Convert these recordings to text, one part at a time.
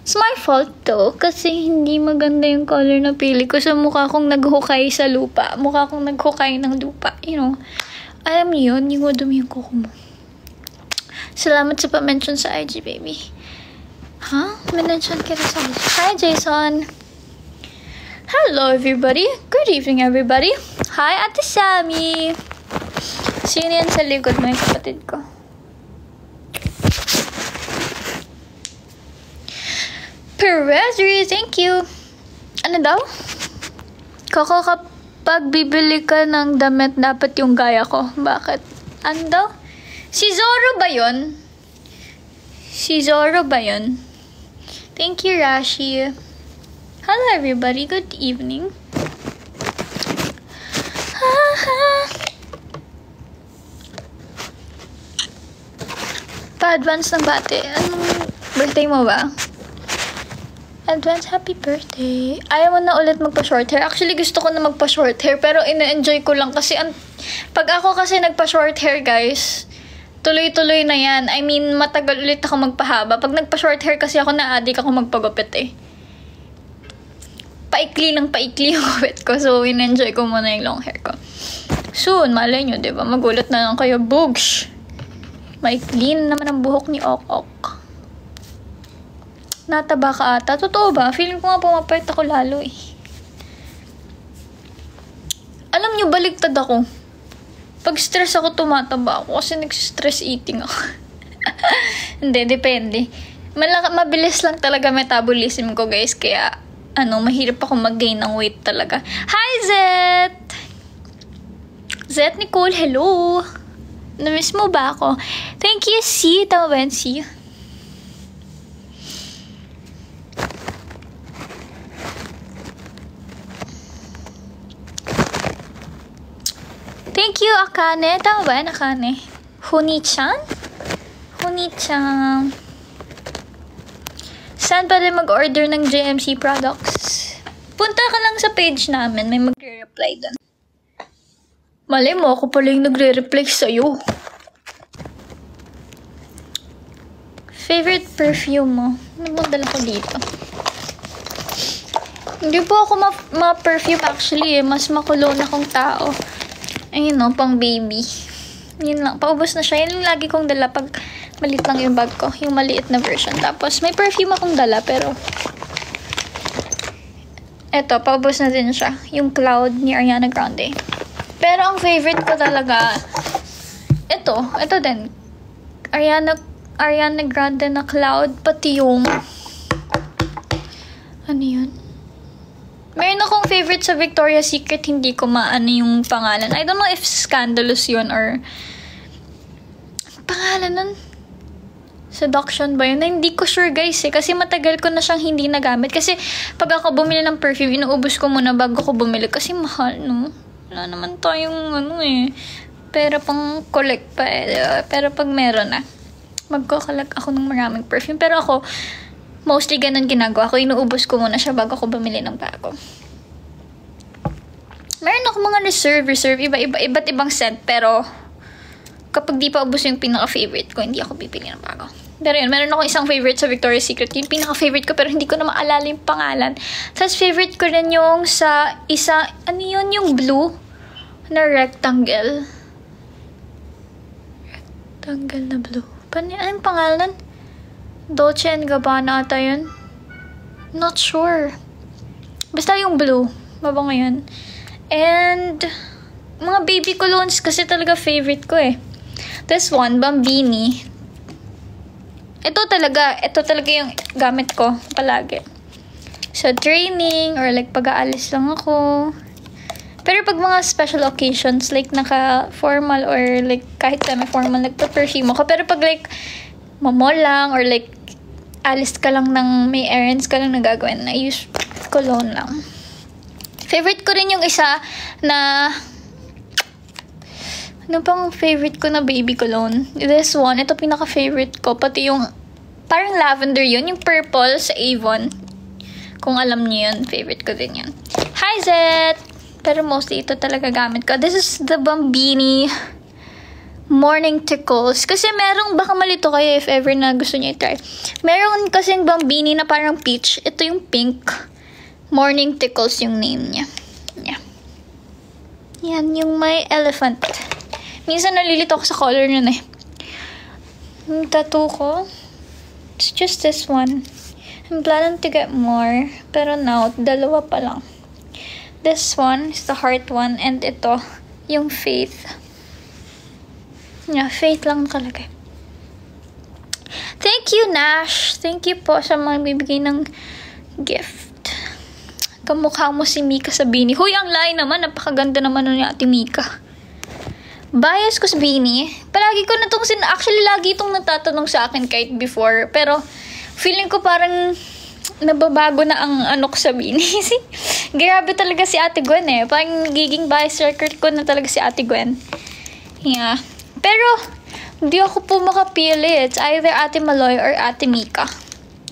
It's my fault to, kasi hindi maganda yung color na pili ko. So, mukha kong naghukay sa lupa. Mukha kong naghukay ng lupa. You know, alam niyo yun, yung madumi yung kuko mo. Salamat sa pa-mention sa IG, baby. Huh? Mention kita sa IG. Hi, Jason. Hello, everybody. Good evening, everybody. Hi, Ate Sammy. Sino yan sa likod mo, yung kapatid ko? Perezri, thank you. Ano daw? Koko, kapag bibili ka ng damit, dapat yung gaya ko. Bakit? Ano daw? Si Zoro ba yun? Si Zoro ba yun? Thank you, Rashi. Hello, everybody. Good evening. Pa-advance ng bate. Anong birthday mo ba? Advance happy birthday. Ayaw mo na ulit magpa-short hair. Actually, gusto ko na magpa-short hair. Pero ina-enjoy ko lang kasi pag ako kasi nagpa-short hair, guys, tuloy-tuloy na yan. I mean, matagal ulit ako magpahaba. Pag nagpa-short hair kasi ako, na-addict ako magpagupit eh. Paikli ng paikli yung gupit ko. So, ina-enjoy ko muna yung long hair ko. Soon, malay nyo, diba? Magulat na lang kayo. Boogs! Maikli na naman ang buhok ni Ok. Nataba ka ata. Totoo ba? Feeling ko nga pumapayat ako lalo eh. Alam nyo, baligtad ako. Pag stress ako, tumataba ako. Kasi nag-stress eating ako. Hindi, depende. Mabilis lang talaga metabolism ko, guys. Kaya, mahirap ako mag-gain ng weight talaga. Hi, Zet! Zet Nicole, hello! Namiss mo ba ako? Thank you, C. Tama ba yan, C? Thank you, Akane. Tama ba yan, Akane? Huni-chan? Huni-chan. Saan pa rin mag-order ng JMC products? Punta ka lang sa page namin. May magre-reply doon. Malay mo, ako pala yung nagre-reply sa'yo. Favorite perfume mo? Ano bang dala ko dito? Hindi po ako ma-perfume actually eh. Mas makulon akong tao. Ayun no, pang baby. Yun lang, paubos na siya. Yan yung lagi kong dala pag maliit lang yung bag ko. Yung maliit na version. Tapos may perfume akong dala pero eto, paubos na din siya. Yung Cloud ni Ariana Grande. Pero ang favorite ko talaga ito din. Ariana Grande na Cloud. Pati yung ano yun? Meron akong favorite sa Victoria's Secret, hindi ko maano yung pangalan. I don't know if Scandalous yun or pangalan nun. Seduction ba yun? Na hindi ko sure, guys eh. Kasi matagal ko na siyang hindi nagamit. Kasi pag ako bumili ng perfume, inuubos ko muna bago ko bumili. Kasi mahal, no? Wala naman tayong pera pang collect pa eh. Pero pag meron na, magko-collect ako ng maraming perfume. Pero ako, mostly ganun ginagawa ko. Inuubos ko muna siya bago ko bumili ng bago. Meron ako mga reserve. Iba't ibang scent. Pero, kapag di pa ubos yung pinaka-favorite ko, hindi ako bibili ng bago. Pero yun, meron ako isang favorite sa Victoria's Secret. Yung pinaka-favorite ko, pero hindi ko na maalala yung pangalan. Tapos, favorite ko rin yung sa isa, ano yun, yung blue na rectangle. Rectangle na blue. Anong pangalan? Dolce & Gabbana ata yun. Not sure. Basta yung blue. Mabango yun. And, mga baby colognes kasi talaga favorite ko eh. This one, Bambini. Ito talaga yung gamit ko palagi. Sa training or like pag-aalis lang ako. Pero pag mga special occasions, like naka-formal or like kahit semi-formal, nagpa-perfume ako. Pero pag like mamol lang or like alis ka lang ng may errands ka lang nagagawin, I use cologne lang. Favorite ko rin yung isa na ano pang favorite ko na baby cologne? This one, ito pinaka-favorite ko. Pati yung parang lavender yun, yung purple sa Avon. Kung alam niyo yun, favorite ko din yun. Hi, Zet! Pero mostly ito talaga gamit ko. This is the Bambini morning tickles. Kasi merong, baka malito kayo if ever na gusto niyo i-try. Meron kasing bambini na parang peach. Ito yung pink. Morning tickles yung name niya. Yeah. Yan yung may elephant. Minsan nalilito ako sa color nun eh. Yung tattoo ko, it's just this one. I'm planning to get more. Pero now, dalawa pa lang. This one is the heart one. And ito, yung faith. Yeah, faith lang nakalagay. Thank you, Nash. Thank you po sa mga bibigay ng gift. Kamukha mo si Mika sa Bini. Huy, ang lain naman. Napakaganda naman nun ni Ate Mika. Bias ko sa Bini. Palagi ko na itong actually, lagi itong natatanong sa akin kahit before. Pero, feeling ko parang nababago na ang ano ko sa Bini. Grabe talaga si Ate Gwen eh. Parang giging bias record ko na talaga si Ate Gwen. Yeah. Pero, hindi ako po makapili. It's either Ate Maloy or Ate Mika.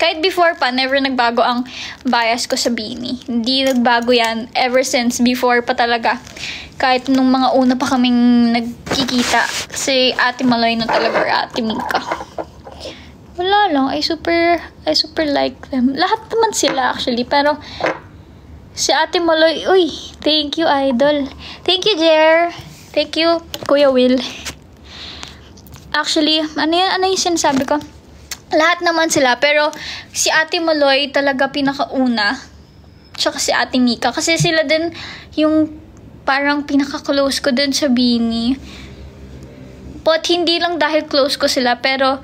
Kahit before pa, never nagbago ang bias ko sa Bini. Hindi nagbago yan ever since before pa talaga. Kahit nung mga una pa kaming nagkikita, si Ate Maloy na talaga or Ate Mika. Wala lang, I super like them. Lahat naman sila actually, pero si Ate Maloy, uy, thank you, idol. Thank you, Jer. Thank you, Kuya Will. Actually, ano yung sinasabi ko? Lahat naman sila, pero si Ate Maloy talaga pinakauna. Tsaka si Ate Mika. Kasi sila din yung parang pinaka-close ko din sa Bini. But hindi lang dahil close ko sila, pero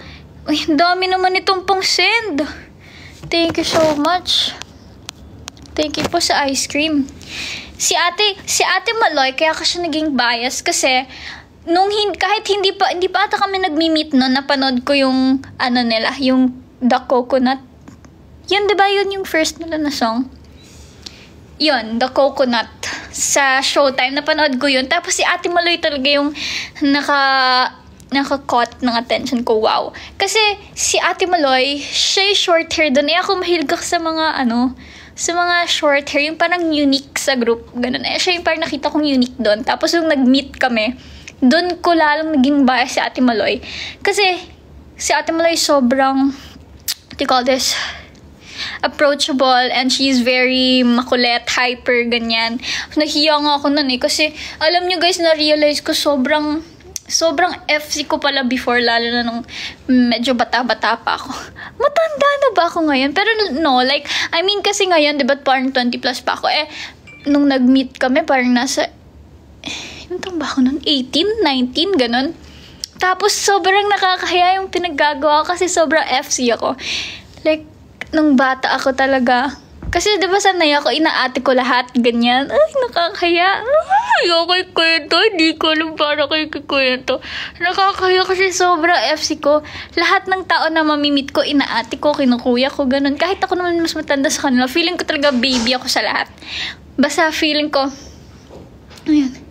uy, dami naman itong pang send. Thank you so much. Thank you po sa ice cream. Si Ate Maloy, kaya ka siya naging bias kasi nung kahit hindi pa ata kami nagmi-meet noon, napanood ko yung ano nila, yung The Coconut. Yun, 'di ba? Yun yung first nila na song. Yun, The Coconut. Sa Showtime, napanood ko yun. Tapos si Ate Maloy talaga yung naka-caught ng attention ko. Wow. Kasi si Ate Maloy, siya yung short hair doon. Eh ako mahilig ako sa mga sa mga short hair, yung parang unique sa group. Ganun. Eh siya yung parang nakita kong unique doon. Tapos yung nag-meet kami, doon ko lalong naging bias si Ate Maloy. Kasi si Ate Maloy sobrang, what do you call this, approachable, and she's very makulit, hyper, ganyan. Nahiya nga ako nun eh. Kasi alam nyo guys, na-realize ko sobrang FC ko pala before, lalo na nung medyo bata-bata pa ako. Matanda na ba ako ngayon? Pero no, like, I mean kasi ngayon, diba parang 20 plus pa ako. Eh, nung nag-meet kami, parang nasa yung ba ako nun? 18, 19, ganun. Tapos, sobrang nakakahiya yung pinaggagawa ko kasi sobrang FC ako. Like, nung bata ako talaga. Kasi, di ba sanay ako, inaate ko lahat, ganyan. Ay, nakakahiya. Ay, okay kwento. Hindi ko alam para kay kwento. Nakakahiya kasi sobrang FC ko. Lahat ng tao na mamimit ko, inaate ko, kinukuya ko, ganun. Kahit ako naman mas matanda sa kanila, feeling ko talaga baby ako sa lahat. Basta feeling ko, ayun.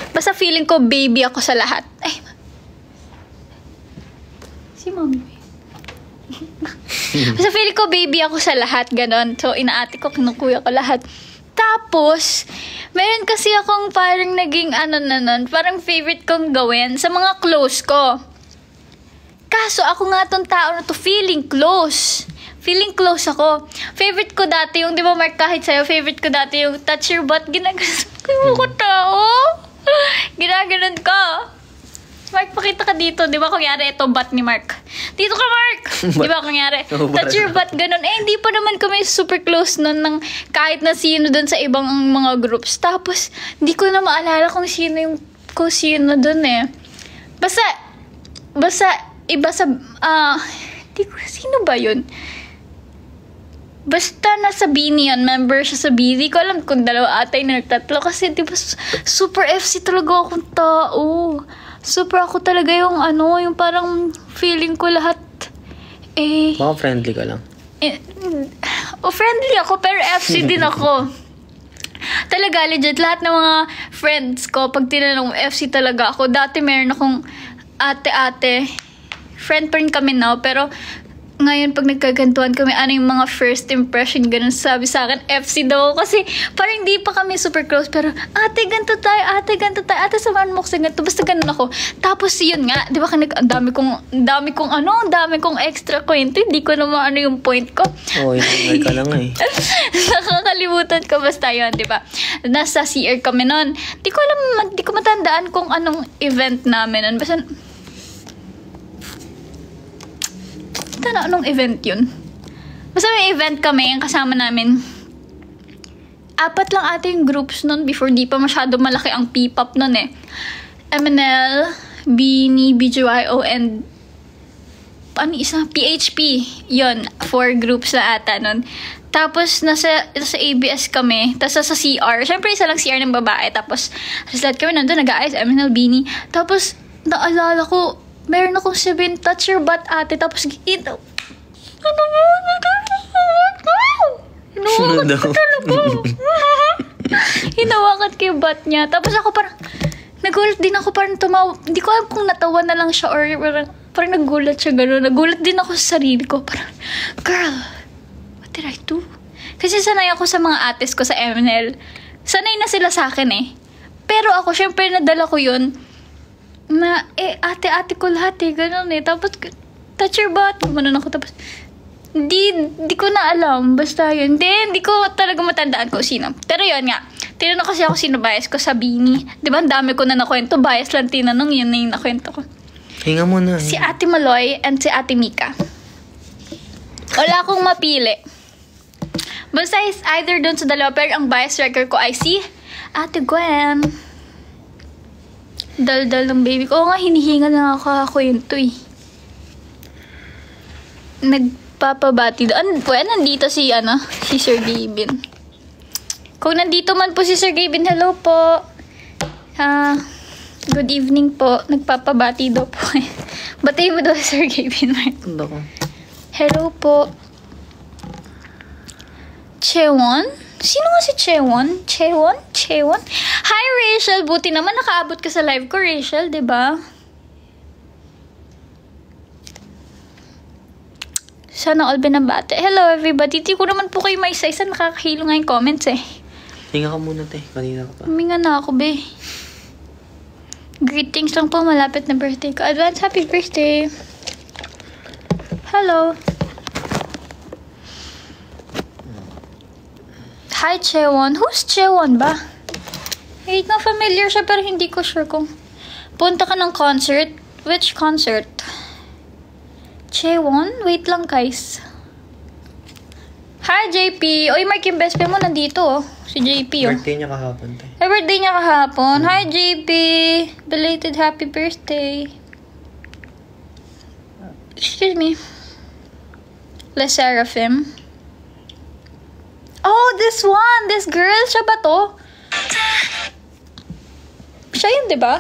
Basta feeling ko baby ako sa lahat. Ay. Si mommy. Basta feeling ko baby ako sa lahat, ganon. So, inaate ko, kinukuya ko lahat. Tapos, meron kasi akong parang naging parang favorite kong gawin sa mga close ko. Kaso, ako nga tong tao na to, feeling close. Feeling close ako. Favorite ko dati yung, di ba Mark, kahit sa'yo, favorite ko dati yung touch your butt, ginaganon ko tao. Ginaganon ka. Mark, pakita ka dito. Di ba kunyari ito butt ni Mark? Dito ka, Mark! Di ba kunyari? Touch your butt, ganun. Eh, hindi pa naman kami super close nun ng kahit na sino dun sa ibang mga groups. Tapos, hindi ko na maalala kung sino dun eh. Basta, iba sa, di ko, sino ba yun? Basta nasa Bini yun, member siya sa Bini. Di ko alam kung dalawa atay na nagtatlo. Kasi di ba super FC talaga akong tao. Super ako talaga yung yung parang feeling ko lahat. Eh, baka friendly ka lang. Friendly ako pero FC din ako. Talaga, legit, lahat ng mga friends ko, pag tinanong FC talaga ako. Dati meron akong ate-ate. Friend pa rin kami now, pero ngayon pag nagkagantuhan kami, ano yung mga first impression, ganun sabi sa akin, FC daw. Kasi parang hindi pa kami super close, pero ate, ganito tayo, ate, samahan mo ko sa ganito. Basta ganun ako. Tapos yun nga, di ba, ang dami kong extra kwento. Hindi ko naman ano yung point ko. Oo, yung ka lang eh. Nakakalimutan ko, basta yun, di ba? Nasa CR kami nun. Di ko matandaan kung anong event namin nun. Basta, anong event yun? Basta may event kami, yung kasama namin. 4 lang ata yung groups nun before, di pa masyado malaki ang P-pop nun eh. MNL, Beanie, BGYO, and PHP. Yun, 4 groups na ata nun. Tapos, nasa ABS kami. Tapos, sa CR. Siyempre, isa lang CR ng babae. Tapos, sa lahat kami nandun, nag-aayos, MNL, Beanie. Tapos, naalala ko, meron akong 7 touch your butt ate. Tapos, hinawakan ko talaga. Hinawakan ko yung butt niya. Tapos ako parang, nagulat din ako, parang tumawa. Hindi ko alam kung natawa na lang siya or parang nagulat siya gano'n. Nagulat din ako sa sarili ko. Parang, girl, what did I do? Kasi sanay ako sa mga ates ko sa MNL. Sanay na sila sa akin eh. Pero ako, syempre nadala ko yun. Na, ate ko lahat eh, gano'n eh. Tapos, touch your butt. Gumanon ako, tapos, di ko na alam. Basta yun. Hindi ko talaga matandaan ko sino. Pero yun nga, tinanong kasi ako sino bias ko sa Beanie. Di ba, ang dami ko na nakwento. Bias lang tinanong, yun na yung nakwento ko. Hinga mo na. Si Ate Maloy and si Ate Mika. Wala akong mapili. Basta is either dun sa dalawa, pero ang bias record ko ay si Ate Gwen. Dal-dal ng baby ko. Oo nga, hinihinga na ako yun to eh. Nagpapabati doon. Nandito si Sir Gavin. Kung nandito man po si Sir Gavin, hello po. Good evening po. Nagpapabati daw po. Batay mo daw Sir Gavin. Hello po. Chewon? Sino nga si Chewon? Chewon? Hi, Rachel. Buti naman nakaabot ka sa live ko, Rachel, diba? Sana all binabate. Hello, everybody. Di ko naman po kayo may isa-isa. Nakakahilo nga yung comments eh. Hinga ka muna, te. Kanina ka pa. Huminga na ako, be. Greetings lang po. Malapit na birthday ko. Advance happy birthday. Hello. Hi, Chewon. Who's Chewon ba? Wait, na familiar siya pero hindi ko sure kung punta ka ng concert. Which concert? Chewon? Wait lang, guys. Hi, JP. Oy, Mark, yung best friend mo nandito, oh. Si JP, oh. Birthday niya kahapon, te. Birthday niya kahapon. Hi, JP. Belated happy birthday. Excuse me. Le Seraphim. Oh, this one! This girl! Siya ba to? Siya yun, diba?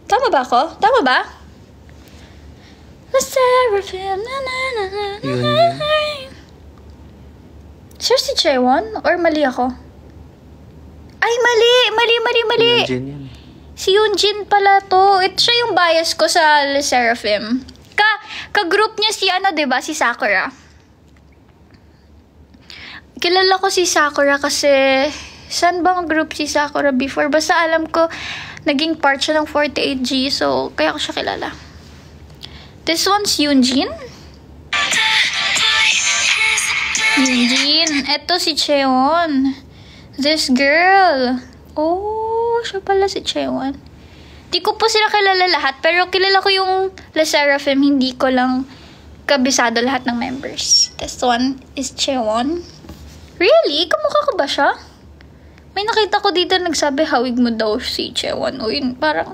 Tama ba ako? Tama ba? The Seraphim, Sure si Chewon? Or mali ako? Ay, mali! Yunjin yan. Si Yunjin pala to. Ito siya yung bias ko sa Le Seraphim. Ka-group niya si diba? Si Sakura. Kilala ko si Sakura kasi saan bang group si Sakura before? Basta alam ko naging part siya ng 48G, so kaya ko siya kilala. This one's Yunjin. Eto si Chewon. This girl. Oh, siya pala si Chewon. Di ko po sila kilala lahat, pero kilala ko yung Le Seraphim. Hindi ko lang kabisado lahat ng members. This one is Chewon. Really? Kamukha ko ba siya? May nakita ko dito nagsabi hawig mo daw si Chewon. O yun, parang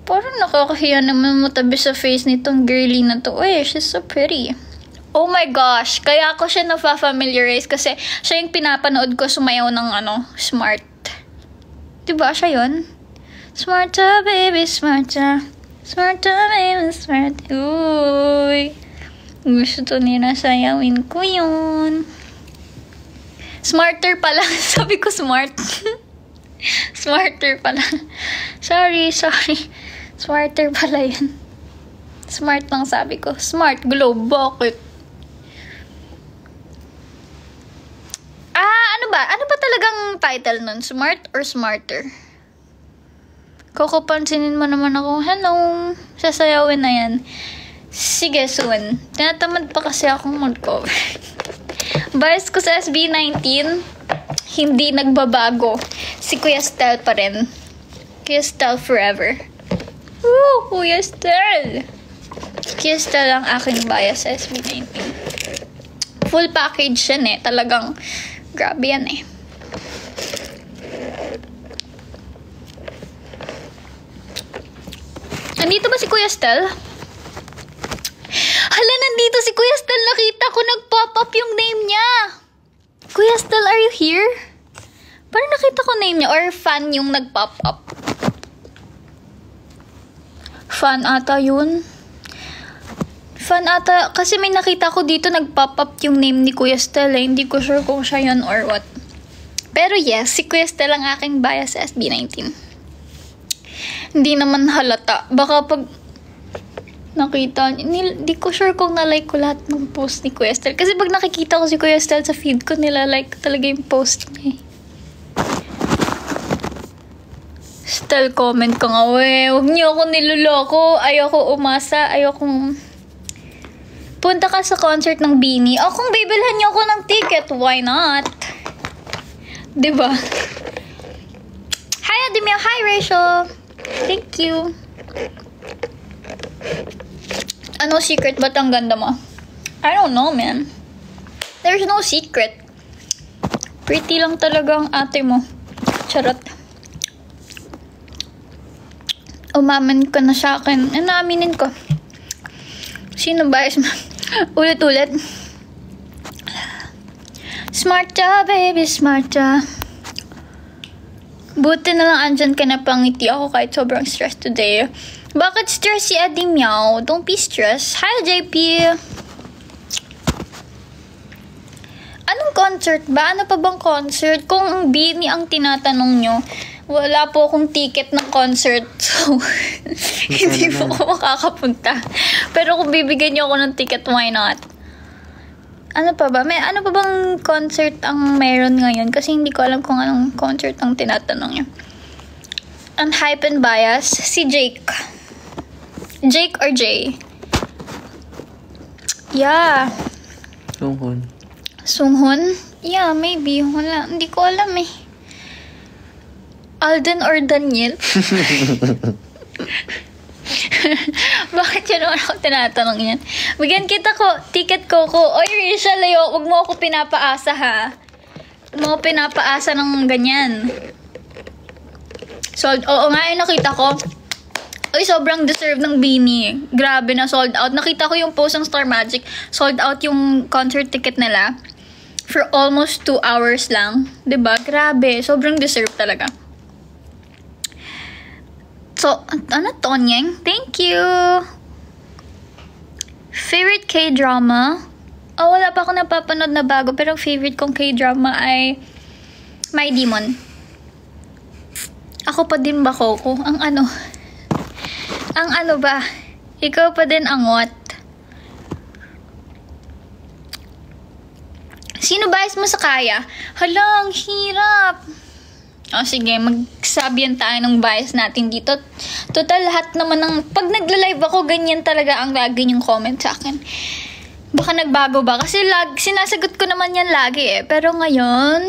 nakakahiya naman matabi sa face nitong girly na to. Eh, she's so pretty. Oh my gosh, kaya ako siya na-familiarize kasi siya yung pinapanood ko sumayaw ng Smart. Diba siya yun? Smarta baby, smarta. Smarta baby, smart. Uy. Gusto to nila sayawin ko yun. Smarter pala. Sabi ko smart. Smarter pala. Sorry. Smarter pala yan. Smart lang sabi ko. Smart globe. Bakit? Ano ba? Ano ba talagang title nun? Smart or smarter? Koko, pansinin mo naman ako. Hello. Sasayawin na yan. Sige, soon. Tinatamad pa kasi akong mag-cover. Bias ko sa SB19, hindi nagbabago. Si Kuya Stel pa rin. Kuya Stel forever. Woo! Kuya Stel! Kuya Stel ang aking bias sa SB19. Full package yan eh. Talagang grabe yan eh. Nandito ba si Kuya Stel? Hala, nandito si Kuya Stel. Nakita ko nag-pop up yung name niya. Kuya Stel, are you here? Parang nakita ko name niya. Or fan yung nag-pop up. Fan ata yun. Fan ata. Kasi may nakita ko dito nag-pop up yung name ni Kuya Stel eh. Hindi ko sure kung siya yun or what. Pero yes, si Kuya Stel ang aking bias sa SB19. Hindi naman halata. Baka pag nakita, di ko sure kung na-like ko lahat ng post ni Kuya Stel. Kasi pag nakikita ko si Kuya Stel sa feed ko, nila-like talaga yung post niya. Stel, comment ka nga, we. Huwag niyo ako niloloko. Ayoko umasa. Ayokong punta ka sa concert ng Beanie. O kung bibilhan niyo ako ng ticket, why not? Diba? Hi, Ademio. Hi, Rachel. Thank you. Ano secret? Ba't ang ganda mo? I don't know, man. There's no secret. Pretty lang talaga ang ate mo. Charot. Umaman ka na sa akin. Aminin ko. Sino ba? Ulit-ulit. Smart ka, baby. Smart ka. Buti na lang andyan ka na pangiti ako kahit sobrang stressed today. Bakit stress si Eddie Meow? Don't be stressed. Hi, JP. Anong concert ba? Ano pa bang concert? Kung ang Beanie ang tinatanong nyo, wala po akong ticket ng concert. So, hindi po ako makakapunta. Pero kung bibigyan nyo ako ng ticket, why not? Ano pa ba? May ano pa bang concert ang meron ngayon? Kasi hindi ko alam kung anong concert ang tinatanong nyo. Ang hype and bias, si Jake. Jake or Jay? Yeah. Sunghun. Sunghun? Yeah, maybe. Wala. Hindi ko alam eh. Alden or Daniel? Bakit yun naman ako tinatanong yan? Bigyan kita ko, ticket ko. Oy, Rachel, wag mo ako pinapaasa ha. Wag mo ako pinapaasa ng ganyan. Sold, oo nga, nakita ko. Oy, sobrang deserve ng Beanie. Grabe na, sold out. Nakita ko yung post ng Star Magic. Sold out yung concert ticket nila. For almost 2 hours lang. 'Di ba? Grabe. Sobrang deserve talaga. So, ano, Tonyeng? Thank you! Favorite K-drama? Oh, wala pa ako napapanood na bago. Pero favorite kong K-drama ay My Demon. Ako pa din ba, Coco? Ang ano? Ang ano ba? Ikaw pa din ang what? Sino bias mo sa Kaya? Hala, ang hirap. O sige, magsabihan tayo ng bias natin dito. Total, lahat naman ng... Pag nagla-live ako, ganyan talaga ang lagi yung comment sa akin. Baka nagbago ba? Kasi sinasagot ko naman yan lagi eh. Pero ngayon...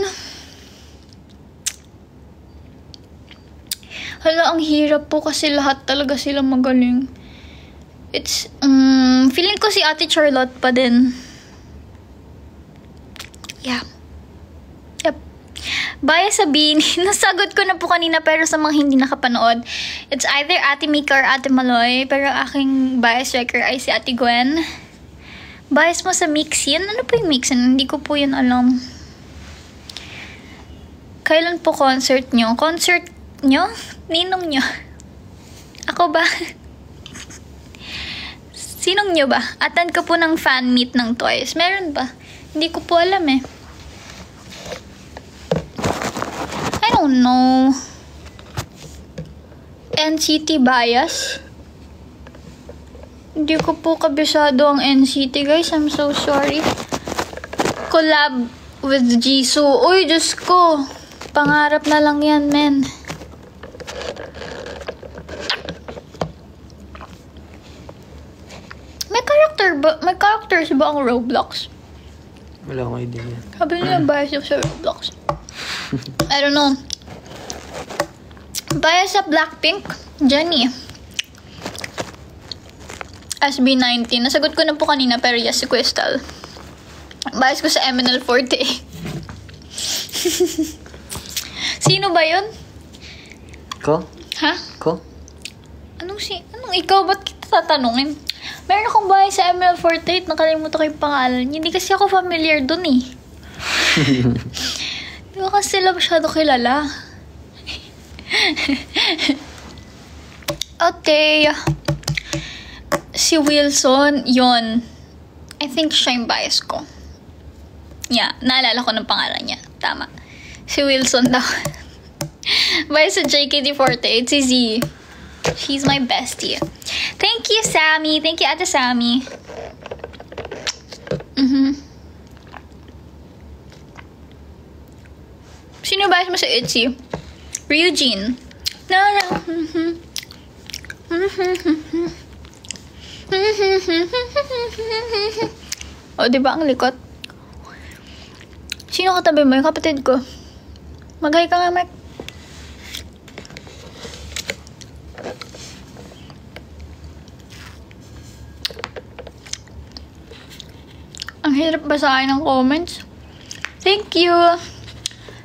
Hala, ang hirap po kasi lahat talaga sila magaling. It's... feeling ko si Ate Charlotte pa din. Yeah. Yep. Bias sa Beanie. Nasagot ko na po kanina pero sa mga hindi nakapanood. It's either Ate Mika or Ate Maloy. Pero aking bias record ay si Ate Gwen. Bias mo sa Mixin? Ano po yung Mixin? Hindi ko po yun alam. Kailan po concert nyo? Concert nyo? Ninong nyo? Ako ba? Sinong nyo ba? Attend ko po ng fan meet ng Twice. Meron ba? Hindi ko po alam eh. I don't know. NCT bias? Hindi ko po kabisado ang NCT, guys. I'm so sorry. Collab with Jisoo. Uy, Diyos ko. Pangarap na lang yan, men. May characters ba ang Roblox? Wala akong idea yan. Sabi nila bias ako sa Roblox. I don't know. Bias sa Blackpink, Jennie. SB19. Nasagot ko na po kanina, pero yes, si Crystal. Bias ko sa MNL40. Sino ba yun? Ko? Ha? Ko? Anong ikaw? Ba't kita tatanungin? Meron akong bahay sa ML48. Nakalimutan ko yung pangalan. Hindi kasi ako familiar dun eh. Hindi ko kasi sila masyado kilala. Okay. Si Wilson, yon. I think siya yung bias ko. Yeah, naalala ko ng pangalan niya. Tama. Si Wilson daw. Bias sa JKT48, si Z. She's my bestie. Thank you, Sammy. Thank you, Ate Sammy. Sino ba mo sa ITZY? Ryujin. O, diba ang likot? Sino katabi mo? Yung kapatid ko. Mag-hi ka nga, Mike. Ang hirap basahin ng comments. Thank you.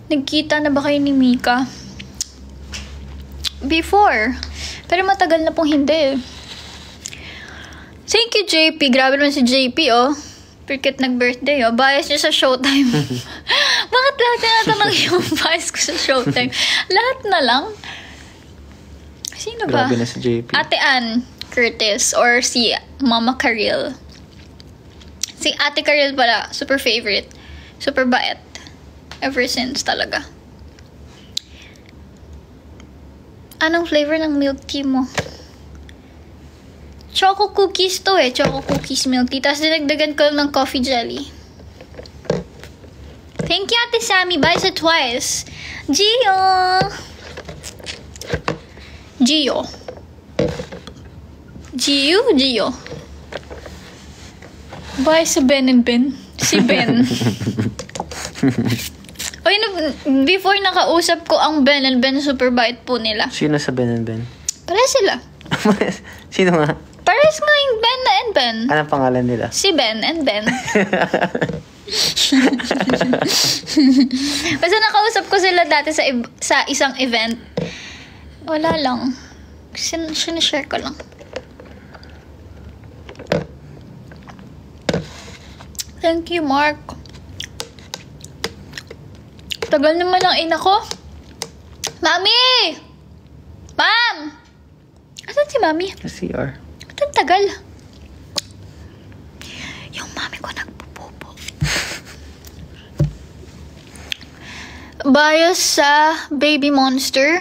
Nagkita na ba kayo ni Mika? Before. Pero matagal na pong hindi. Thank you, JP. Grabe naman si JP, oh. Porque nag-birthday, oh. Bias niya sa Showtime. Bakit lahat tinatanong yung bias ko sa Showtime? Lahat na lang. Sino ba? Grabe na si JP. Ate Ann Curtis or si Mama Karil. Si Ate Karil pala, super favorite. Super bait. Ever since talaga. Anong flavor ng milk tea mo? Choco cookies to eh. Choco cookies milk tea. Tapos dinagdagan ko lang ng coffee jelly. Thank you, Ate Sammy. Bye sa twice. Gio! Gio. Gio. Bye sa Ben and Ben. Si Ben. Oy, before nakausap ko ang Ben and Ben, super bait po nila. Sino sa Ben and Ben? Pares sila. Sino nga? Pares nga yung Ben and Ben. Anong pangalan nila? Si Ben and Ben. Basta nakausap ko sila dati sa isang event. Wala lang. Sinashare ko lang. Thank you, Mark. Tagal naman ang ina ko. Mami! Ma'am! Asan si Mami? CR. Ba't ang tagal? Yung mami ko nagpupupo. Bias sa Baby Monster.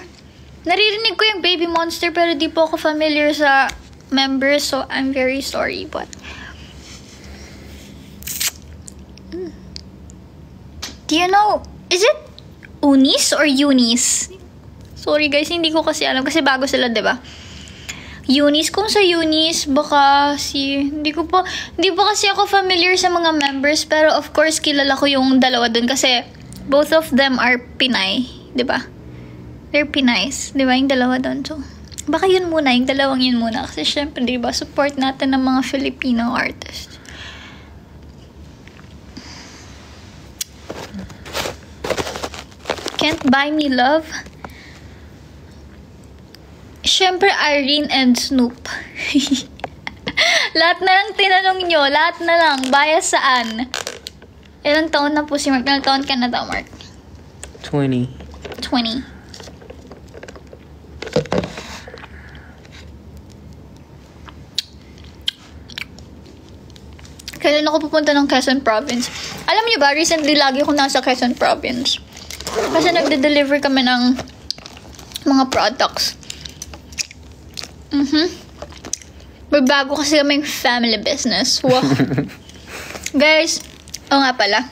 Naririnig ko yung Baby Monster pero di po ako familiar sa members, so I'm very sorry, but do you know, is it Unis or Eunice? Sorry guys, hindi ko kasi alam kasi bago sila, 'di ba? Eunice, kung sa Eunice baka hindi pa kasi ako familiar sa mga members, pero of course kilala ko yung dalawa dun kasi both of them are Pinay, 'di ba? They're Pinays, 'di ba? Yung dalawa dun. So, baka yun muna, yung dalawang yun muna kasi syempre, 'di ba, support natin ng mga Filipino artists. Can't buy me love. Siyempre, Irene and Snoop. Lahat na lang tinanong nyo. Lahat na lang. Bias saan? Ilang taon na po si Mark? Ilang taon ka na daw, Mark? 20. 20. Kailan ako pupunta ng Quezon Province? Alam niyo ba, recently lagi ako nasa Quezon Province. Kasi nagde-deliver kami ng mga products. May bago kasi kaming family business. Wow. Guys, nga pala.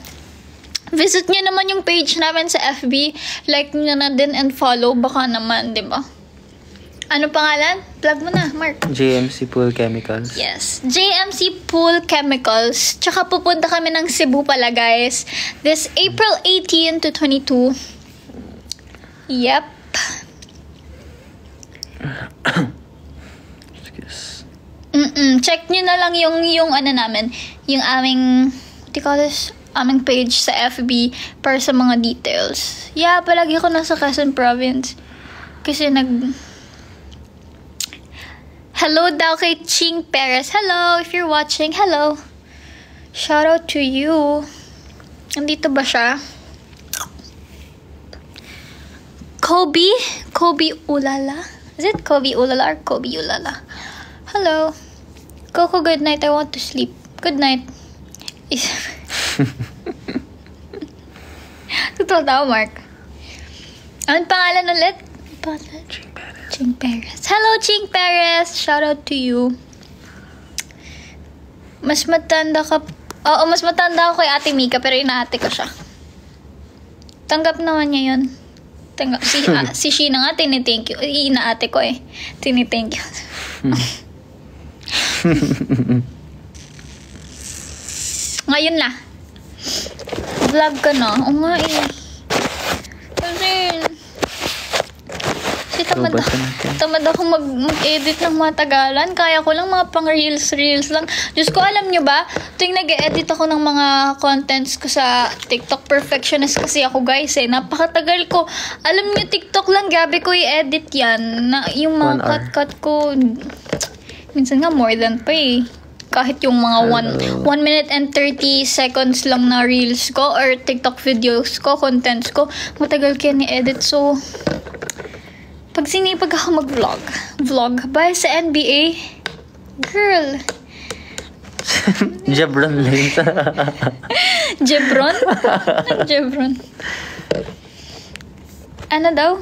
Visit nyo naman yung page namin sa FB. Like nyo na din and follow. Baka naman, di ba? Ano pangalan? Plug mo na, Mark. JMC Pool Chemicals. Yes. JMC Pool Chemicals. Tsaka pupunta kami ng Cebu pala, guys. This April 18 to 22. Yep. Excuse. Check nyo na lang yung ano namin. Yung aming, what do you call this? Aming page sa FB para sa mga details. Yeah, palagi ako nasa Quezon Province. Kasi hello daw kay Ching Perez. Hello, if you're watching, hello. Shout out to you. Nandito ba siya? Kobe Ulala. Is it Kobe Ulala or Kobe Ulala? Hello. Coco, good night. I want to sleep. Good night. Totoo daw, Mark. Anong pangalan ulit? Ching Perez. Hello, Ching Perez. Shout out to you. Mas matanda ako kay Ate Mika, pero inaate ko siya. Tanggap naman niya yun. Si Sheena nga, tinithank you. Inaate ko eh. Tinithank you. Ngayon na. Vlog ka na. Oo nga eh. Tamad ako mag-edit ng matagalan. Kaya ko lang mga pang reels lang. Diyos ko, alam nyo ba? Tuwing nag-edit ako ng mga contents ko sa TikTok, perfectionist kasi ako, guys eh. Napakatagal ko. Alam nyo, TikTok lang, gabi ko i-edit yan. Yung mga cut ko, minsan nga more than pa eh. Kahit yung mga 1 minute and 30 seconds lang na reels ko or TikTok videos ko, contents ko, matagal kaya ni-edit. So, pag sinipag ako vlog ba sa NBA? Girl. Jebron lang. Jebron? Jebron. Ano daw?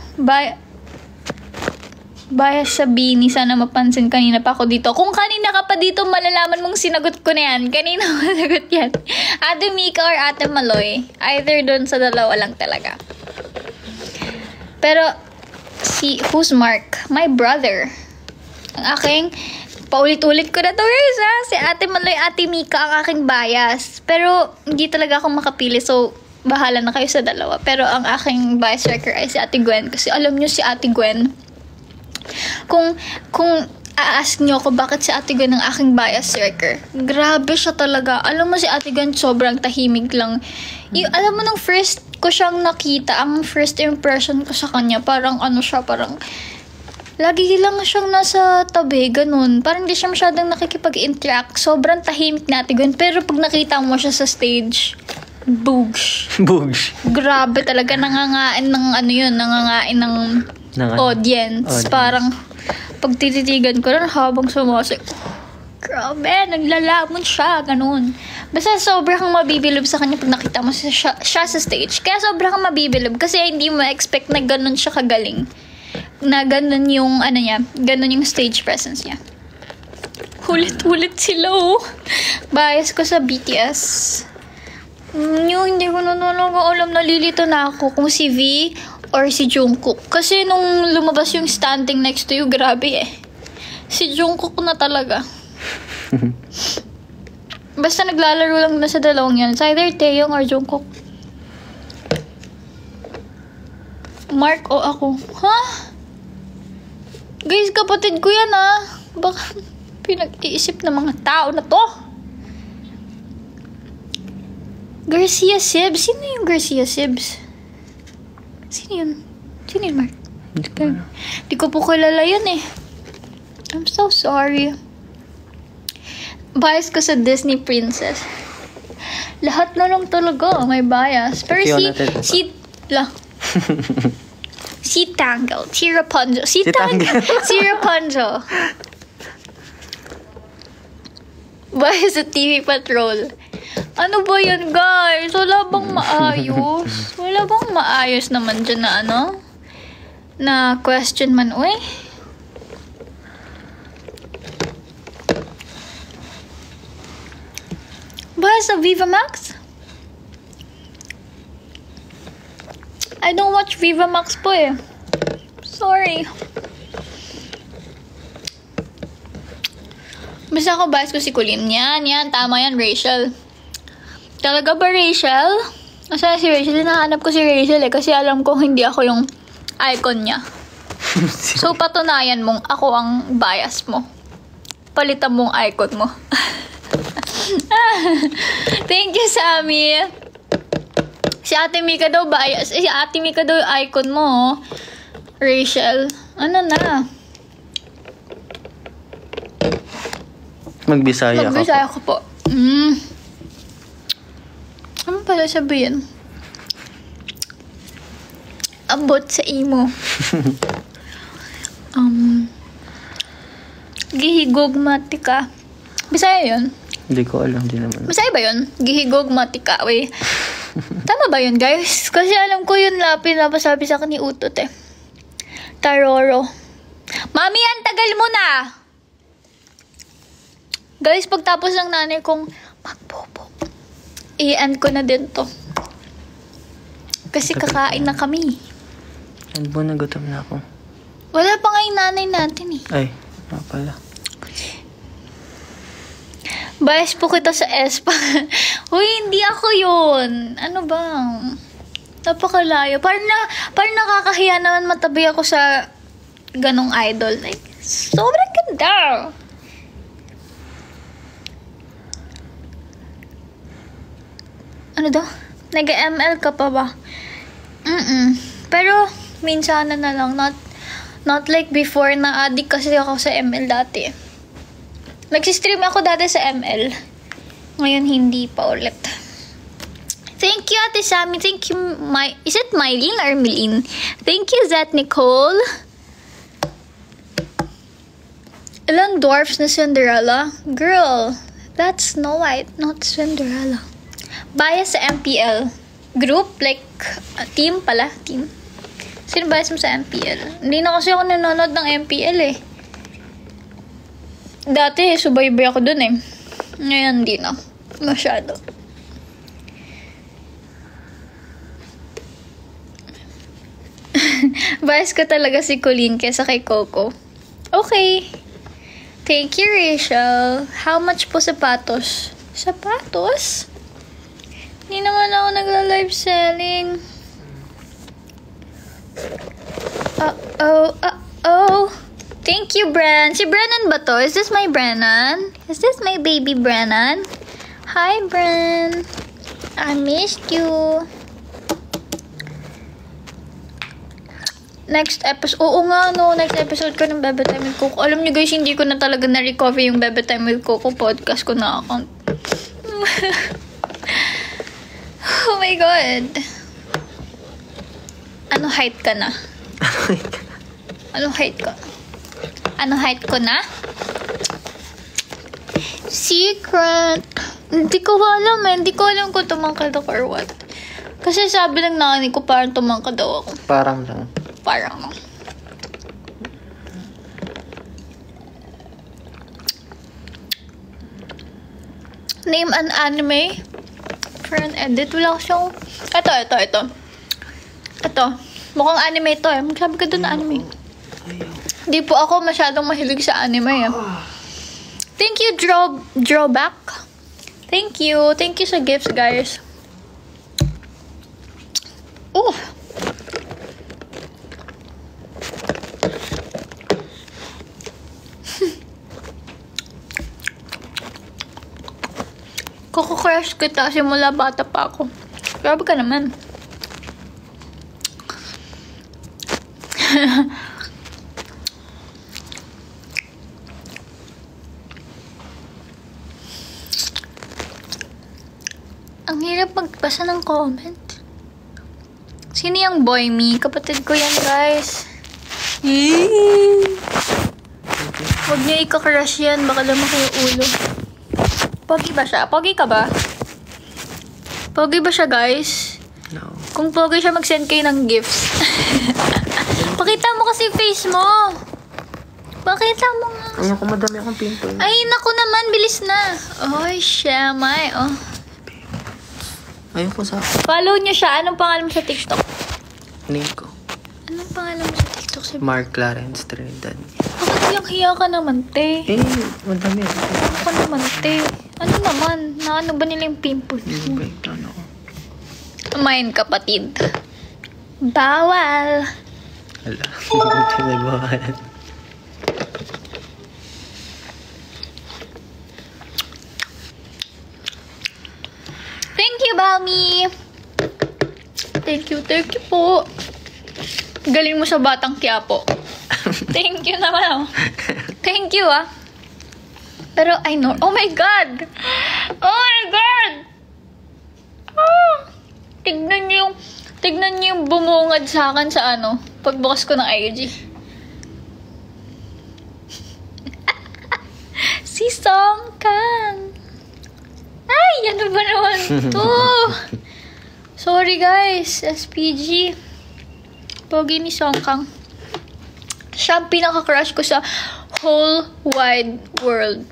Bias sa Bini. Sana mapansin, kanina pa ako dito. Kung kanina ka pa dito, malalaman mong sinagot ko na yan. Kanina managot yan. Ate Mika or Ate Maloy. Either dun sa dalawa lang talaga. Pero, who's Mark? My brother. Ang aking, paulit-ulit ko na to guys ha. Si Ate Maloy, Ate Mika ang aking bias. Pero, hindi talaga ako makapili. So, bahala na kayo sa dalawa. Pero, ang aking bias wrecker ay si Ate Gwen. Kasi alam nyo si Ate Gwen, kung a-ask nyo ako bakit si Ate Gwen ang aking bias wrecker, grabe siya talaga. Alam mo si Ate Gwen sobrang tahimik lang. Alam mo nung first ko siyang nakita, ang first impression ko sa kanya, parang ano siya, parang lagi lang siyang nasa tabi, ganun. Parang hindi siya masyadong nakikipag-interact. Sobrang tahimik na Ate Gwen. Pero pag nakita mo siya sa stage, boogs. Grabe talaga, nangangain ng ano yun, nangangain ng audience. Parang pag tititigan ko rin habang sumusik, grabe, naglalamon siya, ganun. Basta sobrang kang mabibilib sa kanya pag nakita mo siya sa stage. Kaya sobrang kang mabibilib kasi hindi mo expect na ganun siya kagaling. Na ganun yung ano niya, ganun yung stage presence niya. Hulit-hulit sila oh. Bias ko sa BTS. Hindi ko na talaga alam, nalilito na ako kung si V or si Jungkook. Kasi nung lumabas yung Standing Next to You, grabe eh. Si Jungkook na talaga. Basta naglalaro lang na sa dalawang yan. It's either Taeyong or Jungkook. Mark o ako. Ha? Guys, kapatid ko yan ah. Baka pinag-iisip ng mga tao na to. Garcia Sibs? Sino yung Garcia Sibs? Sino yun? Mark? Di ko po kilala yun eh. I'm so sorry. Bias ko sa Disney princess. Lahat na lang talaga may bias. Pero si Tangled. Si Rapunzel. Si Rapunzel. Bias sa TV Patrol. Ano ba yan, guys? Wala bang maayos? Wala bang maayos naman dyan na ano? Na question man, uy? Ba, sa Viva Max? I don't watch Viva Max po eh. Sorry. Basta ako bias ko si Colleen. Yan. Tama yan, Rachel. Talaga ba, Rachel? Asa si Rachel? Hinahanap ko si Rachel eh. Kasi alam ko hindi ako yung icon niya. So, patunayan mong ako ang bias mo. Palitan mong icon mo. Thank you, Sammy. Si Ate Mika daw bias. Si Ate Mika daw yung icon mo. Oh. Rachel. Ano na? Magbisaya ka po. Magbisaya ko po. Ano pala sabihin? Abot sa imo. Gihigogmatika. Bisaya yun? Hindi ko alam din naman. Bisaya ba yun? Gihigogmatika. Wait. Tama ba yun, guys? Kasi alam ko yun pinapasabi sa akin ni Utot eh. Taroro. Mami, ang tagal mo na! Guys, pagtapos ng nanay kong magbobo, i-end ko na din to. Kasi kakain na kami. Ano po, nagutom na ako. Wala pa nga yung nanay natin eh. Ay, pala. Bias po kita sa ESPA. Uy, hindi ako yun. Ano bang? Napakalayo. Parang nakakahiya naman matabi ako sa ganong idol. Like, sobrang ganda. Ano daw? Nag-ML ka pa ba? Pero, minsan na lang. Not like before na addict kasi ako sa ML dati. Nagsistream ako dati sa ML. Ngayon, hindi pa ulit. Thank you, Ate Sammy. Thank you, is it Mylene or Milene? Thank you, Zat Nicole. Ilang dwarfs na Cinderella? Girl, that's Snow White, not Cinderella. Bias sa MPL. Group, like, team pala. Team. Sino bias mo sa MPL? Hindi na kasi ako nanonood ng MPL eh. Dati, subaybay ako dun eh. Ngayon, hindi na. Masyado. Bias ko talaga si Colleen kesa kay Coco. Okay. Thank you, Rachel. How much po sapatos? Sapatos? Hindi naman ako nagla-live selling. Uh-oh. Thank you, Bran. Si Brennan ba to? Is this my Brennan? Is this my baby Brennan? Hi, Bran. I missed you. Next episode. Oo nga, no. Next episode ko ng Bebe Time with Coco. Alam niyo guys, hindi ko na talaga na-recover yung Bebe Time with Coco podcast ko na account. Oh my God. Ano height ka na? Ano height ka? Ano height ko na? Secret. Hindi ko alam eh. Hindi ko alam kung tumangkad ako or what. Kasi sabi ng nanay ko parang tumangkad daw ako. Parang lang. Parang lang. Name an anime for an edit. Wala ko siyang... Ito. Mukhang anime ito eh. Magsabi ka doon na anime. Di po ako masyadong mahilig sa anime eh. Thank you, Drawback. Thank you. Thank you sa gifts, guys. Oh. Kuku-crush kita simula bata pa ako. Grabe ka naman. Ang hirap magbasa ng comment. Sino yung boy me? Kapatid ko yan, guys. Huwag niyo ika-crush yan. Baka lumaki yung ulo. Pogi ba siya? Pogi ka ba? Pogi ba siya, guys? No. Kung pogi siya, mag-send kayo ng gifts. Pakita mo kasi face mo. Pakita mo nga. Ayoko, madami akong pimple. Ay, naku naman, bilis na. Oy, syamay. Oh. Ayoko sa Follow niyo siya. Anong pangalan mo sa TikTok? name ko. Anong pangalan mo sa TikTok? Mark Clarence Trinidad. Bakit hiyang-hiya ka naman, te? Eh, madami ako. Ako naman, te. Ano naman? Na ano ba nila yung pimples mo? Breakdown ako. Tumayin, kapatid. Bawal. Hala. Ito nagbawalan. Thank you, Balmy. Thank you po. Galing mo sa Batang Quiapo. Thank you naman. Thank you, ah. Pero I know. Oh my God! Oh my God! Oh! Tignan niyo yung bumungad sa akin sa ano, pagbukas ko ng IG. Si Song Kang. Ay, ano ba naman to? Sorry guys, SPG. Pogi ni Song Kang. Siya ang pinaka-crush ko sa whole wide world.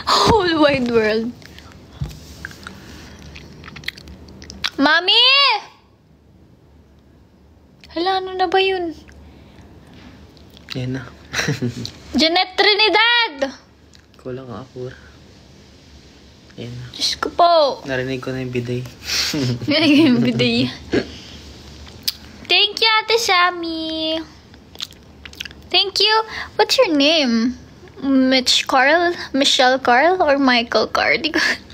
Whole wide world. Mami! Hala, ano na ba yun? Yan na. Jeanette Trinidad! Kulang ako. Yan na. Diyos ko po. Narinig ko na yung biday. Yung biday. Thank you, Ate Sammy. Thank you. What's your name? Michelle Carl? Or Michael Carl?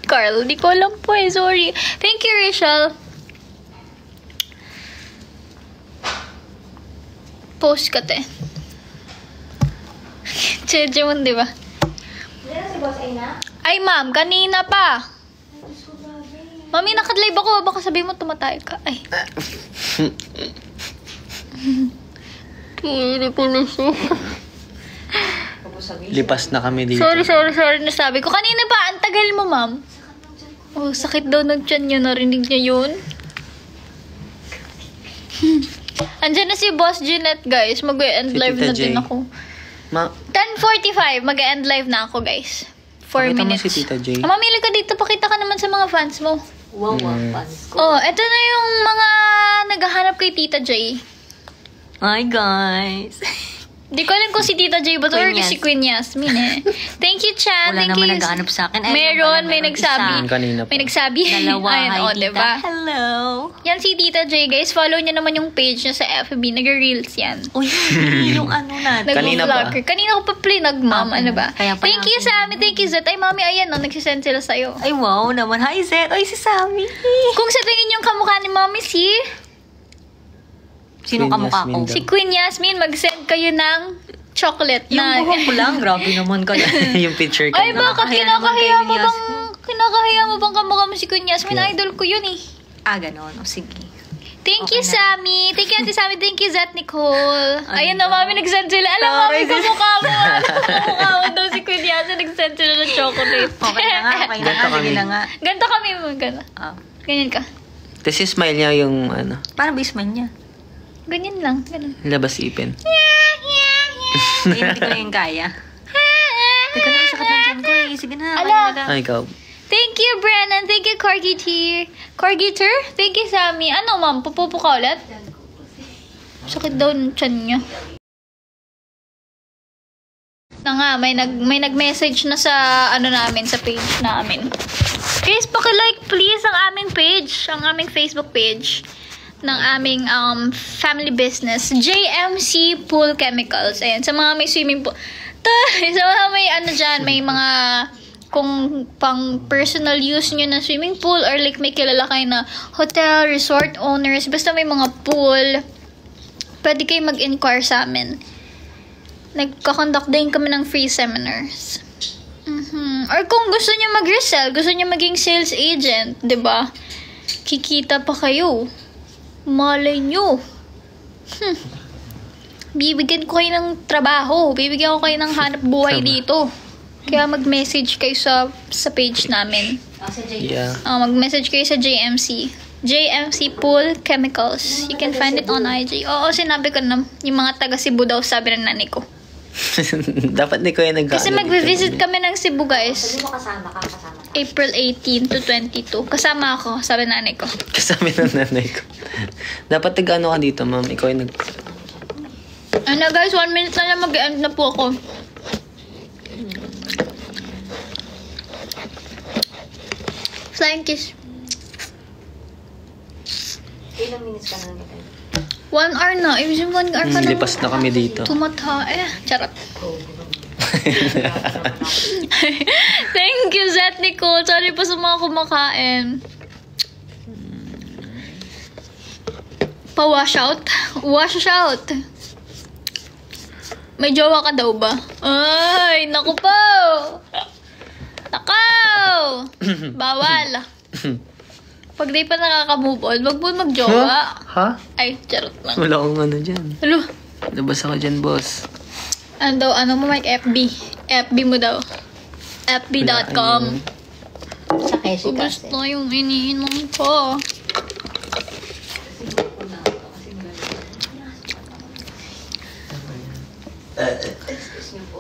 Carl, di ko alam po eh. Sorry. Thank you, Rachel. Post ka, te. Cheche mo, di ba? Ay, ma'am, kanina pa. Mami, nakadlive ako. Baka sabihin mo tumatay ka. Ay. Hindi ko na siya. Lipas na kami dito. Sorry. Nasabi ko. Kanina ba? Ang tagal mo, ma'am. Oh, sakit daw ng tiyan niya. Narinig niya yun. Andyan na si Boss Jeanette, guys. Mag-end Si live Tita na din J. ako. 10:45. Mag-end live na ako, guys. 4 Pakita mo minutes. si Tita J. Mamili ka dito. Pakita ka naman sa mga fans mo. Wow, fans ko. Oh, eto na yung mga naghahanap kay Tita J. Hi, guys. Di ko alam kung si Tita J ba to or Queen si Queen Yasmin eh. Thank you, Chan. Wala Thank naman you. naghahanap sa akin. Ay, Meron, may meron nagsabi. isa. Kanina pa. May nagsabi. Dalawa, Ayun, hi, oh, tita. diba? Hello. Yan si Tita J, guys. Follow niyo naman yung page niya sa FB. Nag-reels yan. Uy, yung ano natin. Kanina pa. Nag-vlogger. Kanina ko pa plinag, ma'am. Ano ba? Kaya pa Thank you, natin. Sammy. Thank you, Zet. Ay, mami, ayan, no. Nagsisend sila sa'yo. Ay, wow naman. Hi, Zed. Ay, si Sammy. Kung sa tingin yung kamukha ni mami, Sino Queen kamukha Yasmin ko? daw. si Queen Yasmin, mag-send kayo ng chocolate Yung na... buhok ko lang. Grabe naman kayo. Yung picture ko. Ay, bakit Nakakahiya naman kinakahiya kayo mo ni bang... Yasmin. Kinakahiya mo bang kamukha mo si Queen Yasmin? Kaya- Idol ko yun eh. Ganon. O, sige. Thank Okay you, na. Sammy. Thank you, Ate Sammy. Thank you, Zat Nicole. Ay, Ayun na, mami, nag-send sila. Alam, mami, Sorry. kamukha mo. Kamukha mo daw si Queen Yasmin. Nag-send sila ng chocolate. Okay na nga. Okay na Ganto nga. Sige kami. na nga. Ganto kami mo. Ah. Ganyan ka. Tapos yung smile niya yung ano, Paano ba yung smile niya? Ganyan lang. Ganun. labas ipin. Hindi ko yung kaya. Teka na, sakit ng tiyan ko eh. Sige na. Ala. Ala. Ay, ikaw. Thank you, Brennan. Thank you, Corgi Tear. Corgi Tear? Thank you, Sammy. Ano, ma'am? Pupupo ka ulit? Sakit daw ng tiyan niya. Na nga, may nag-message na sa ano namin, sa page namin. Guys, paki-like please ang aming page, ang aming Facebook page ng aming family business, JMC Pool Chemicals. Ayan, sa mga may swimming pool. Sa mga may ano dyan, may mga kung pang personal use nyo na swimming pool or like may kilala kayo na hotel, resort owners, basta may mga pool, pwede kayo mag-inquire sa amin. Nagkakonduct din kami ng free seminars. Or kung gusto niyo mag-resell, gusto niyo maging sales agent, 'di ba? Kikita pa kayo. Malay nyo. Bibigyan ko kayo ng trabaho. Bibigyan ko kayo ng hanap buhay Tama. dito. Kaya mag-message kayo sa page namin. Yeah. Mag-message kayo sa JMC. JMC Pool Chemicals. You can find it on IG. Oo, sinabi ko na. Yung mga taga Cebu daw, sabi ng nanay ko. Dapat ni Kuya nag-ano Kasi magbe-visit kami ng Cebu, guys. Sabi mo kasama ka. April 18 to 22. Kasama ako, sabi nanay ko. Kasama ng nanay ko. Dapat nag-ano ka dito, ma'am. Ikaw yung nag... Ano guys, 1 minute na lang mag-end na po ako. Flying kiss. Ilang minutes ka na natin? 1 hour na. Ibig sabihin 1 hour ka na. Lipas na kami dito. Tumatha. Charot. Thank you, Zet Nicole. Sorry po sa mga kumakain. Pa-wash out? Wash out. May jowa ka daw ba? Ay, naku po! Nakaw! Bawal. Pag di pa nakaka-move on, wag mo mag-jowa. Ha? Ay, charot lang. Wala akong ano dyan. Hello? Labas ako dyan, boss. Ano mo, Mike? FB. FB mo daw. FB.com. Sa Keshi Ubus na yung iniinom ko.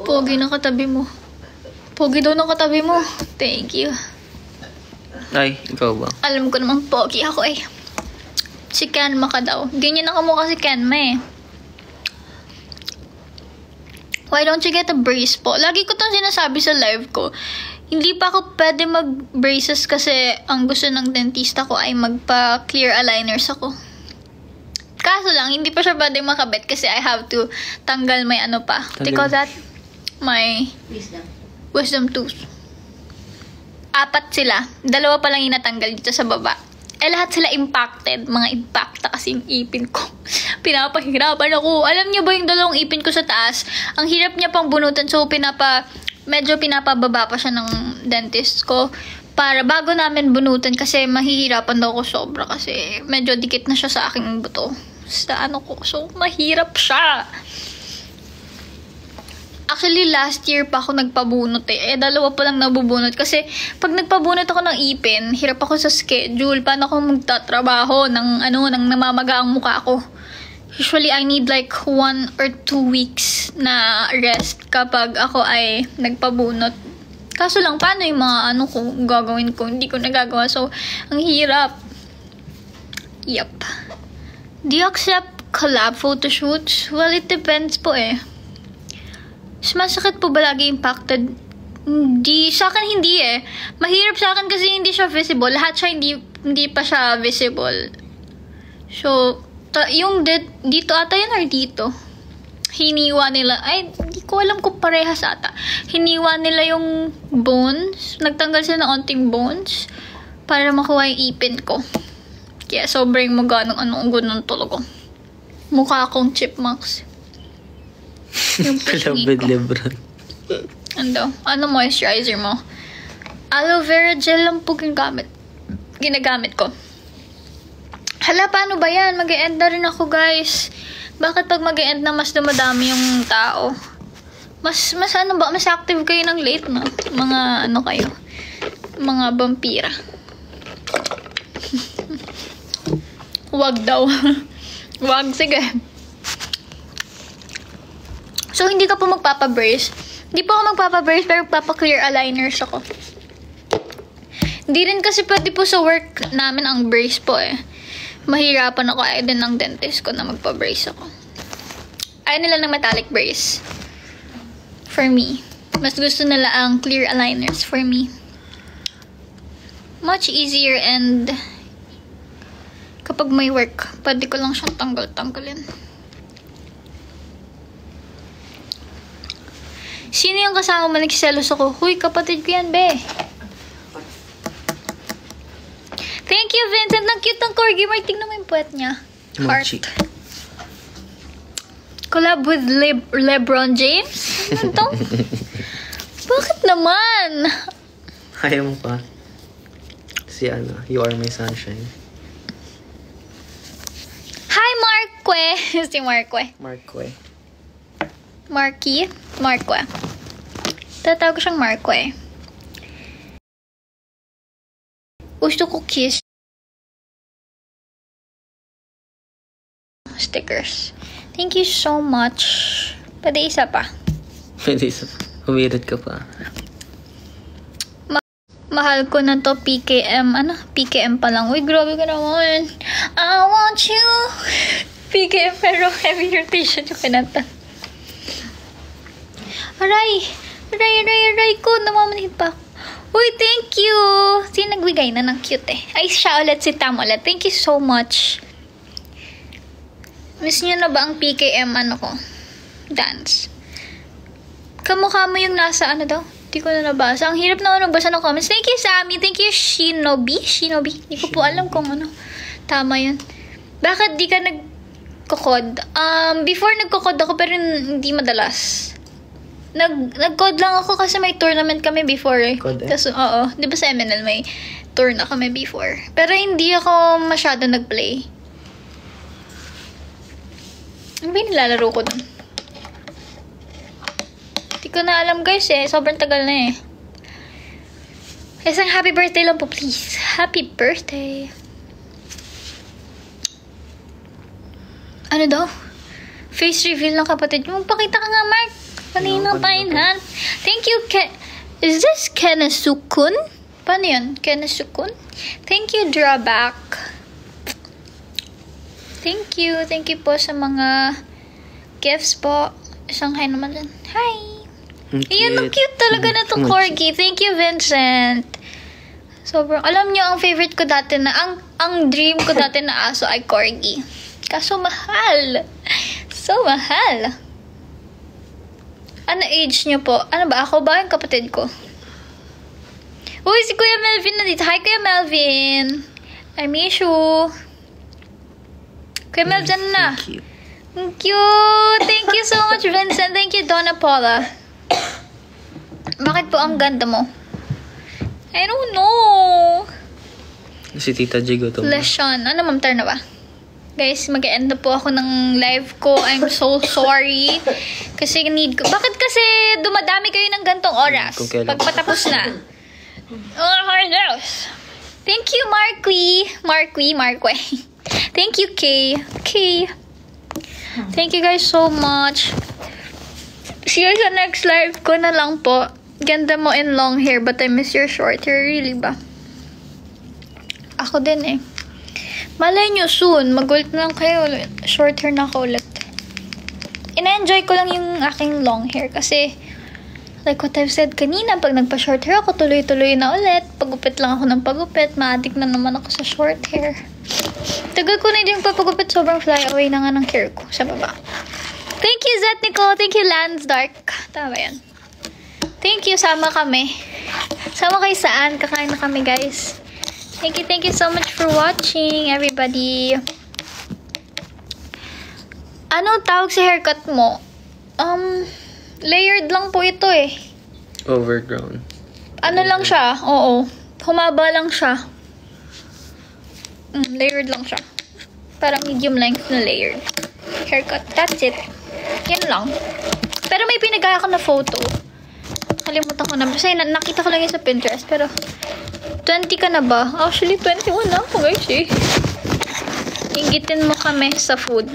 Pogi na katabi mo. Pogi daw na katabi mo. Thank you. Ay, ikaw ba? Alam ko namang pogi ako eh. Si Kenma ka daw. Ganyan na kamukha si Kenma eh. Why don't you get a brace po? Lagi ko itong sinasabi sa live ko. Hindi pa ako pwede mag-braces kasi ang gusto ng dentista ko ay magpa-clear aligners ako. Kaso lang, hindi pa siya pwede makabit kasi I have to tanggal may ano pa. They call that my wisdom tooth. 4 sila. 2 pa lang yung natanggal dito sa baba. Lahat sila impacted. Mga impacta kasi yung ipin ko. Pinapahirapan ako. Alam niyo ba yung 2 ipin ko sa taas? Ang hirap niya pang bunutan. So, medyo pinapababa pa siya ng dentist ko. Para bago namin bunutan kasi mahihirapan daw ako sobra kasi medyo dikit na siya sa aking buto. Sa ano ko. So, mahirap siya. Actually, last year pa ako nagpabunot eh. 2 pa lang nabubunot. Kasi, pag nagpabunot ako ng ipin, hirap ako sa schedule. Paano ako magtatrabaho ng namamaga ang mukha ko. Usually, I need like 1 or 2 weeks na rest kapag ako ay nagpabunot. Kaso lang, paano yung mga gagawin ko? Hindi ko nagagawa. So, ang hirap. Yup. Do you accept collab photoshoots? Well, it depends po eh. Masakit po ba lagi impacted? Hindi. Sa akin, hindi eh. Mahirap sa akin kasi hindi siya visible. Lahat siya hindi pa siya visible. So, yung dito ata yan or dito? Hiniwa nila. Ay, hindi ko alam kung parehas ata. Hiniwa nila yung bones. Nagtanggal sila ng onting bones para makuha yung ipin ko. Kaya sobrang maganong ganun talaga. Mukha akong chipmunks. Yung pisngi ko. Lebron. Ano moisturizer mo? Aloe vera gel lang po ginagamit ko. Hala, paano ba yan? Mag-e-end na rin ako, guys. Bakit pag mag-e-end na mas dumadami yung tao? Mas active kayo ng late, no? Mga kayo? Mga vampira. Wag daw. Wag, sige. So, hindi ka po magpapabrace. Hindi po ako magpapabrace, pero magpapa-clear aligners ako. Hindi rin kasi pwede po sa work namin ang brace po eh. Mahirapan ako. Ayaw din ng dentist ko na magpa-brace ako. Ayaw nila ng metallic brace. For me. Mas gusto nila ang clear aligners for me. Much easier and kapag may work, pwede ko lang siyang tanggalin. Sino yung kasama mo nagsiselos ako? Huy, kapatid ko yan, be. Thank you, Vincent. Ang cute ng corgi. Mark, tingnan mo yung puwet niya. Heart. Collab with LeBron James? Ano to? Bakit naman? Ayaw mo pa. You Are My Sunshine. Hi, Marque. Si Marque. Marque. Tatawag ko siyang Marque. Gusto ko kiss. Stickers. Thank you so much. Pwede isa pa. Pwede isa. Humirit ka pa. Mahal ko na to, PKM. Ano? PKM pa lang. Uy, grabe ka naman. I want you. PKM, pero heavy rotation yung kinanta. Aray ko. Namamanhid pa. Uy, thank you. Sino nagbigay na ng cute eh? Ay, siya ulit, si Tam ulit. Thank you so much. Miss niyo na ba ang PKM ko? Dance. Kamukha mo yung nasa ano daw? Hindi ko na nabasa. Ang hirap naman magbasa ng comments. Thank you, Sammy. Thank you, Shinobi. Hindi ko po alam kung ano. Tama yun. Bakit di ka nagkukod? Before nagkukod ako pero hindi madalas. Nag-code lang ako kasi may tournament kami before eh. Code eh? Kasi, oo. Di ba sa MNL may tour na kami before? Pero hindi ako masyado nag-play. Ano ba yung nilalaro ko dun? Hindi ko na alam guys eh. Sobrang tagal na eh. Isang happy birthday lang po please. Happy birthday. Ano daw? Face reveal ng kapatid mo. Magpakita ka nga, Mark. Kanina pa yun, ha? Thank you, Is this Kenasukun? Paano yun? Kenasukun? Thank you, Drawback. Thank you. Thank you po sa mga gifts po. Isang hi naman dyan. Hi! Ayan, ang cute talaga na itong corgi. Thank you, Vincent. Sobrang, alam nyo, ang favorite ko dati na, ang dream ko dati na aso ay corgi. Kaso mahal. So mahal. Ano age nyo po? Ano ba? Ako ba? Yung kapatid ko? Uy, si Kuya Melvin na dito. Hi, Kuya Melvin. I miss you. Kuya Melvin na. Thank you. Thank you. Thank you so much, Vincent. Thank you, Donna Paula. Bakit po ang ganda mo? I don't know. Si Tita Jigo to. Lesson. Ano, Ma'am Tar na ba? Guys, mag-end na po ako ng live ko. I'm so sorry. Kasi need ko. Bakit kasi dumadami kayo ng gantong oras? Pagpatapos na. Oh my gosh. Thank you, Marquis. Thank you, Kay. Thank you guys so much. See you sa next live ko na lang po. Ganda mo in long hair but I miss your short hair. Really ba? Ako din eh. Malay nyo soon, mag-ulit na lang kayo ulit. Short hair na ako ulit. Ina-enjoy ko lang yung aking long hair kasi like what I've said kanina, pag nagpa-short hair ako, tuloy-tuloy na ulit. Pagupit lang ako ng pagupit, ma-addict na naman ako sa short hair. Tagal ko na yung papagupit, sobrang fly away na nga ng hair ko sa baba. Thank you, Zet Nicole. Thank you, Lance Dark. Tama yan. Thank you, sama kami. Sama kayo saan? Kakain na kami, guys. Thank you so much for watching, everybody. Ano tawag sa haircut mo? Layered lang po ito eh. Overgrown. Ano lang siya? Oo. Humaba lang siya. Layered lang siya. Parang medium length na layered haircut. That's it. Yan lang. Pero may pinagaya ko na photo. Kalimutan ko na. Kasi nakita ko lang yun sa Pinterest. Pero 20 ka na ba? Actually, 21 na ako guys eh. Ingitin mo kami sa food.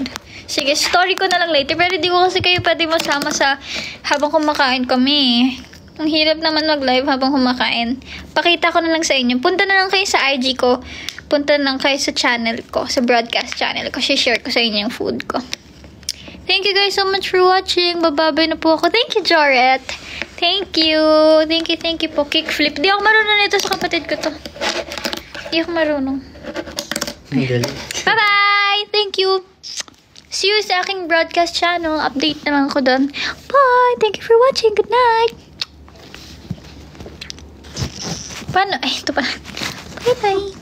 Sige, story ko na lang later. Pero di ko kasi kayo pwede masama sa habang kumakain kami. Ang hirap naman mag-live habang kumakain. Pakita ko na lang sa inyo. Punta na lang kayo sa IG ko. Punta na lang kayo sa channel ko. Sa broadcast channel ko. Share ko sa inyo yung food ko. Thank you guys so much for watching. Bababay na po ako. Thank you, Joret. Thank you. Thank you po. Kickflip. Di ako marunong nito sa kapatid ko to. Di ako marunong. Bye-bye! Thank you. See you sa aking broadcast channel. Update na lang ako doon. Bye! Thank you for watching. Good night! Paano? Ay, ito pa. Bye-bye!